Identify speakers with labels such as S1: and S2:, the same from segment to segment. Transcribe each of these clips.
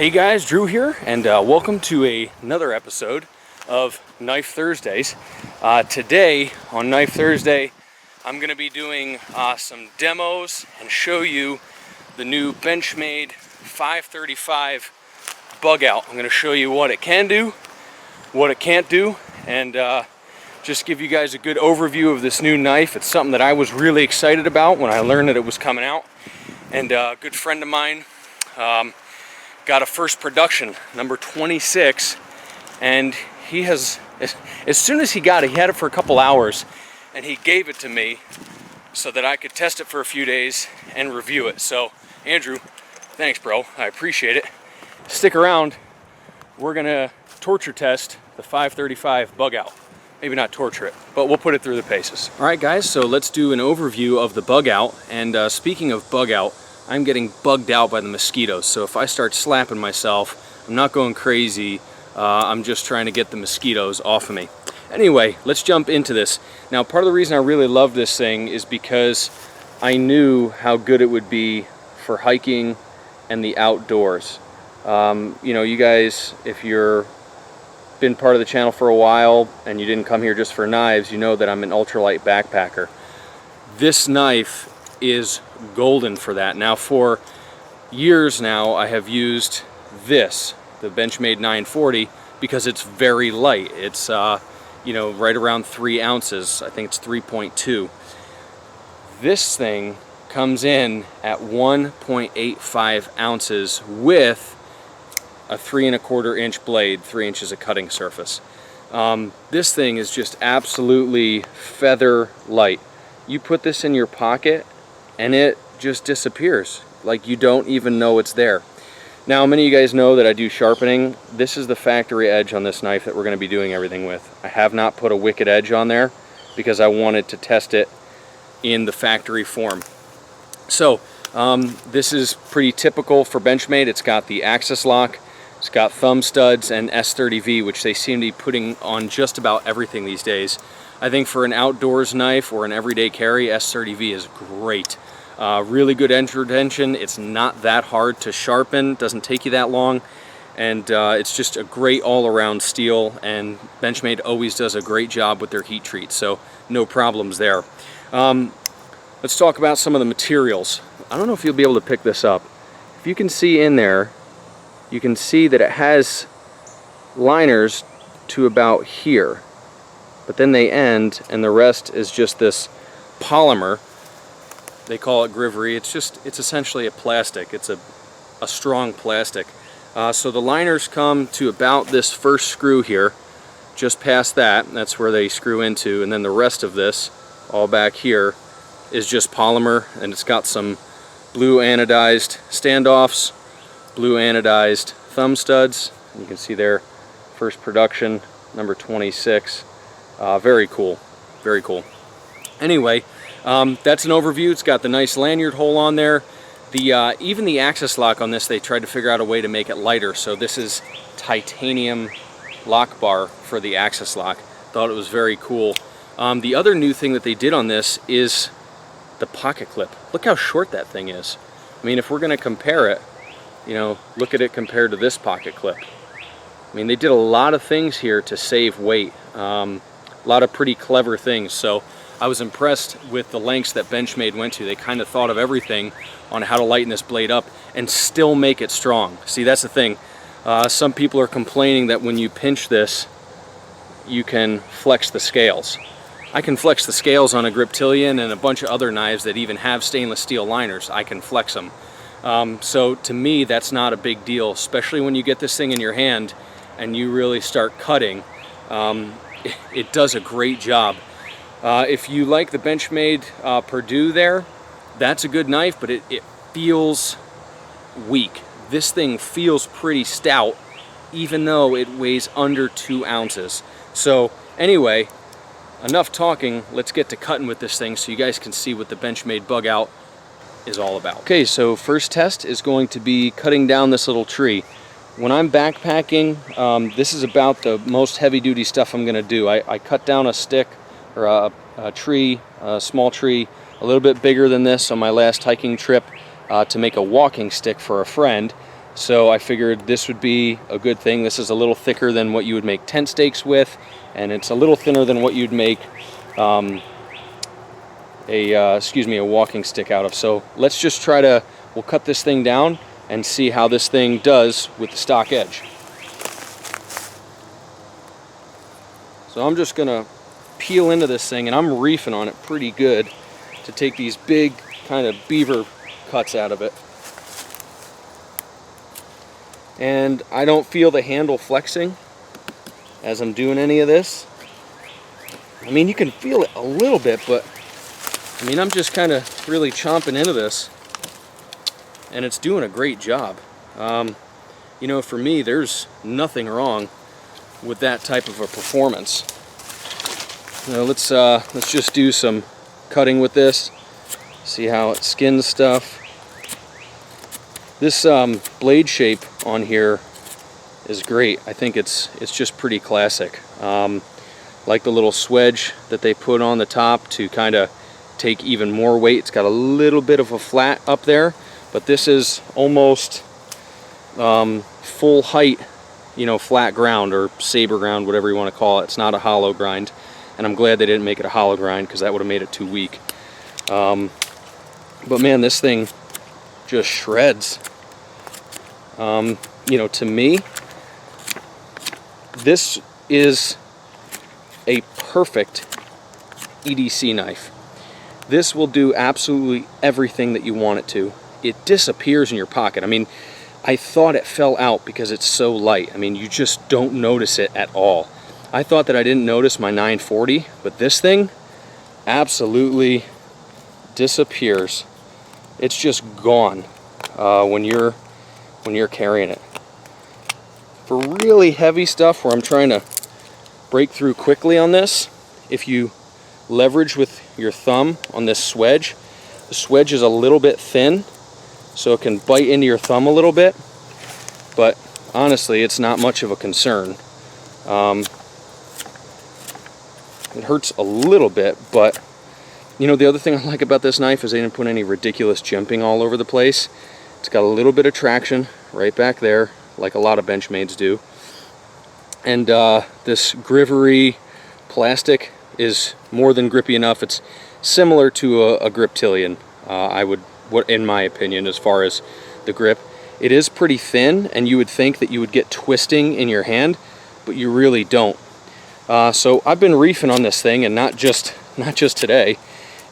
S1: Hey guys, Drew here, and welcome to another episode of Knife Thursdays. Today, on Knife Thursday, I'm going to be doing some demos and show you the new Benchmade 535 Bugout. I'm going to show you what it can do, what it can't do, and just give you guys a good overview of this new knife. It's something that I was really excited about when I learned that it was coming out, and a good friend of mine got a first production, number 26, and he has, as soon as he got it, he had it for a couple hours, and he gave it to me so that I could test it for a few days and review it. So, Andrew, thanks, bro. I appreciate it. Stick around. We're gonna torture test the 535 Bugout. Maybe not torture it, but we'll put it through the paces. All right, guys, so let's do an overview of the Bugout. And speaking of Bugout, I'm getting bugged out by the mosquitoes, so if I start slapping myself, I'm not going crazy. I'm just trying to get the mosquitoes off of me. Anyway, let's jump into this. Now, part of the reason I really love this thing is because I knew how good it would be for hiking and the outdoors. You know, you guys, if you're been part of the channel for a while and you didn't come here just for knives, you know that I'm an ultralight backpacker. This knife is golden for that. Now, for years now, I have used this, the Benchmade 940, because it's very light. It's you know, right around 3 ounces. I think it's 3.2. This thing comes in at 1.85 ounces with a 3¼ inch blade, 3 inches of cutting surface. This thing is just absolutely feather light. You put this in your pocket and it just disappears, like you don't even know it's there. Now, many of you guys know that I do sharpening. This is the factory edge on this knife that we're going to be doing everything with. I have not put a wicked edge on there because I wanted to test it in the factory form. So this is pretty typical for Benchmade. It's got the axis lock, it's got thumb studs and S30V, which they seem to be putting on just about everything these days. I think for an outdoors knife or an everyday carry, S30V is great. Really good edge retention. It's not that hard to sharpen, doesn't take you that long, and it's just a great all-around steel, and Benchmade always does a great job with their heat treat, so no problems there. Let's talk about some of the materials. I don't know if you'll be able to pick this up. If you can see in there, you can see that it has liners to about here, but then they end, and the rest is just this polymer. They call it grivery. It's essentially a plastic. It's a strong plastic. So the liners come to about this first screw here, just past that. That's where they screw into, and then the rest of this, all back here, is just polymer, and it's got some blue anodized standoffs, blue anodized thumb studs. You can see there, first production, number 26. Very cool, very cool. Anyway, that's an overview. It's got the nice lanyard hole on there. Even the axis lock on this, they tried to figure out a way to make it lighter. So this is titanium lock bar for the axis lock. Thought it was very cool. The other new thing that they did on this is the pocket clip. Look how short that thing is. I mean, if we're going to compare it, you know, look at it compared to this pocket clip. I mean, they did a lot of things here to save weight. A lot of pretty clever things. So I was impressed with the lengths that Benchmade went to. They kind of thought of everything on how to lighten this blade up and still make it strong. See, that's the thing. Some people are complaining that when you pinch this, you can flex the scales. I can flex the scales on a Griptilian and a bunch of other knives that even have stainless steel liners. I can flex them. So to me, that's not a big deal, especially when you get this thing in your hand and you really start cutting. It does a great job. If you like the Benchmade Purdue there, that's a good knife, but it feels weak. This thing feels pretty stout, even though it weighs under 2 ounces. So anyway, enough talking. Let's get to cutting with this thing so you guys can see what the Benchmade Bugout is all about. Okay, so first test is going to be cutting down this little tree. When I'm backpacking, this is about the most heavy-duty stuff I'm going to do. I cut down a stick or a tree, a small tree, a little bit bigger than this on my last hiking trip to make a walking stick for a friend. So I figured this would be a good thing. This is a little thicker than what you would make tent stakes with, and it's a little thinner than what you'd make a walking stick out of. So let's just we'll cut this thing down and see how this thing does with the stock edge. So I'm just gonna peel into this thing, and I'm reefing on it pretty good to take these big kind of beaver cuts out of it. And I don't feel the handle flexing as I'm doing any of this. I mean, you can feel it a little bit, but I mean, I'm just kind of really chomping into this, and it's doing a great job. You know, for me, there's nothing wrong with that type of a performance. Now let's just do some cutting with this, see how it skins stuff. This blade shape on here is great. I think it's just pretty classic. Like the little swedge that they put on the top to kind of take even more weight. It's got a little bit of a flat up there, but this is almost full height, you know, flat ground or saber ground, whatever you want to call it. It's not a hollow grind, and I'm glad they didn't make it a hollow grind, because that would have made it too weak. But man, this thing just shreds. You know, to me, this is a perfect EDC knife. This will do absolutely everything that you want it to. It disappears in your pocket. I mean, I thought it fell out because it's so light. I mean, you just don't notice it at all. I thought that I didn't notice my 940, but this thing absolutely disappears. It's just gone when you're carrying it. For really heavy stuff where I'm trying to break through quickly on this, if you leverage with your thumb on this swedge, the swedge is a little bit thin, so it can bite into your thumb a little bit, but honestly, it's not much of a concern. It hurts a little bit, but you know, the other thing I like about this knife is they didn't put any ridiculous jimping all over the place. It's got a little bit of traction right back there, like a lot of Benchmades do. And this Grivery plastic is more than grippy enough. It's similar to a Griptilian, in my opinion, as far as the grip. It is pretty thin, and you would think that you would get twisting in your hand, but you really don't. So I've been reefing on this thing, and not just today.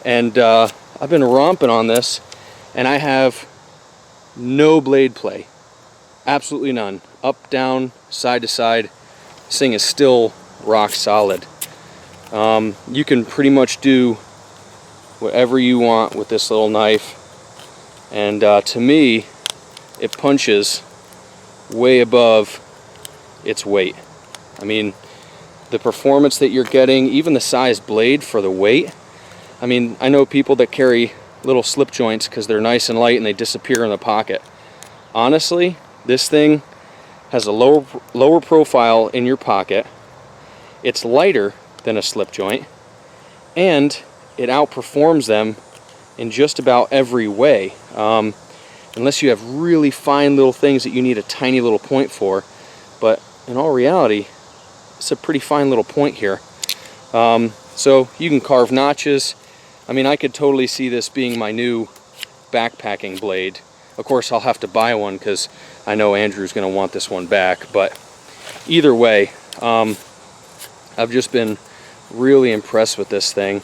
S1: And I've been romping on this, and I have no blade play. Absolutely none. Up, down, side to side. This thing is still rock solid. You can pretty much do whatever you want with this little knife, and to me, it punches way above its weight. I mean, the performance that you're getting, even the size blade for the weight. I mean, I know people that carry little slip joints because they're nice and light and they disappear in the pocket. Honestly, this thing has a lower profile in your pocket. It's lighter than a slip joint, and it outperforms them in just about every way. Unless you have really fine little things that you need a tiny little point for, but in all reality, it's a pretty fine little point here. So you can carve notches. I mean, I could totally see this being my new backpacking blade. Of course, I'll have to buy one because I know Andrew's going to want this one back. But either way, I've just been really impressed with this thing,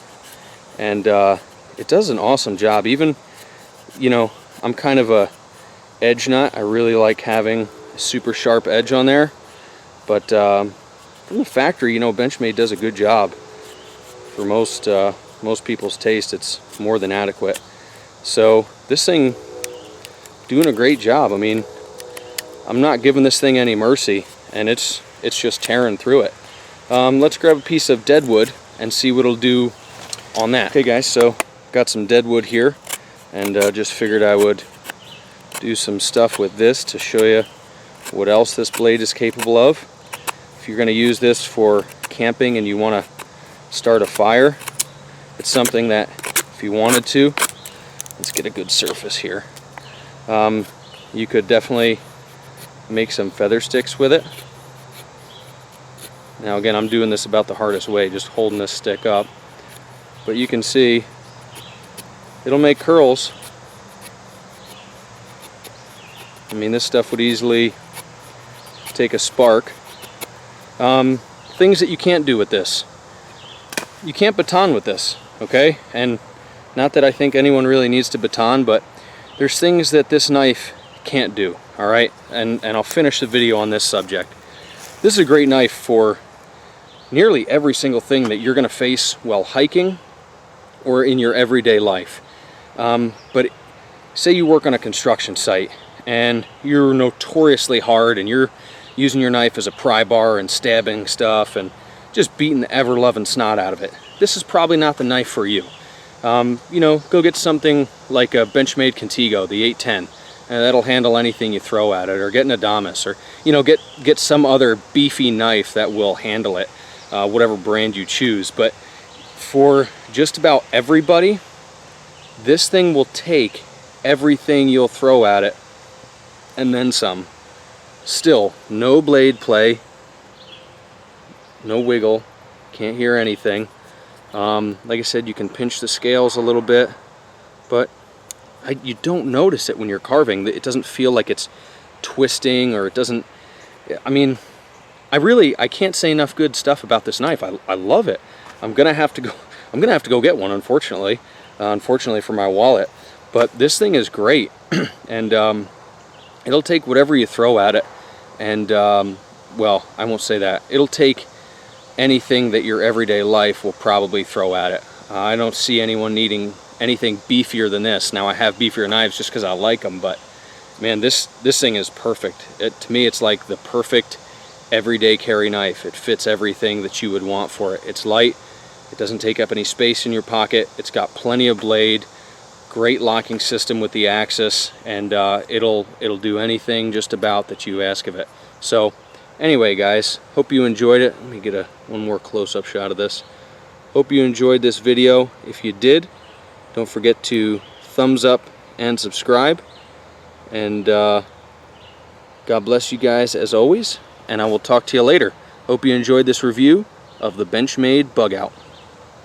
S1: and it does an awesome job. Even, you know, I'm kind of a edge nut. I really like having a super sharp edge on there, but from the factory, you know, Benchmade does a good job. For most people's taste, it's more than adequate. So this thing doing a great job. I mean, I'm not giving this thing any mercy, and it's just tearing through it. Let's grab a piece of dead wood and see what it'll do on that. Okay guys, so got some dead wood here, and just figured I would do some stuff with this to show you what else this blade is capable of. If you're going to use this for camping and you want to start a fire, it's something that if you wanted to, let's get a good surface here, you could definitely make some feather sticks with it. Now again, I'm doing this about the hardest way, just holding this stick up. But you can see it'll make curls. I mean, this stuff would easily take a spark. Things that you can't do with this. You can't baton with this, okay? And not that I think anyone really needs to baton, but there's things that this knife can't do, all right? And I'll finish the video on this subject. This is a great knife for nearly every single thing that you're gonna face while hiking or in your everyday life. But say you work on a construction site and you're notoriously hard and you're using your knife as a pry bar and stabbing stuff and just beating the ever-loving snot out of it. This is probably not the knife for you. You know, go get something like a Benchmade Contigo, the 810. That'll handle anything you throw at it, or get an Adamas, or you know, get some other beefy knife that will handle it, whatever brand you choose. But for just about everybody, this thing will take everything you'll throw at it and then some. Still, no blade play, no wiggle, can't hear anything. Like I said, you can pinch the scales a little bit, but you don't notice it when you're carving. It doesn't feel like it's twisting, or it doesn't. I mean, I can't say enough good stuff about this knife. I love it. I'm gonna have to go get one, unfortunately for my wallet. But this thing is great, and it'll take whatever you throw at it. And well, I won't say that. It'll take anything that your everyday life will probably throw at it. I don't see anyone needing anything beefier than this. Now, I have beefier knives just because I like them, but man, this thing is perfect. To me, it's like the perfect everyday carry knife. It fits everything that you would want for it. It's light, it doesn't take up any space in your pocket, it's got plenty of blade, great locking system with the axis, and it'll do anything just about that you ask of it. So anyway, guys, hope you enjoyed it. Let me get one more close-up shot of this. Hope you enjoyed this video. If you did, don't forget to thumbs up and subscribe. And God bless you guys as always, and I will talk to you later. Hope you enjoyed this review of the Benchmade Bugout.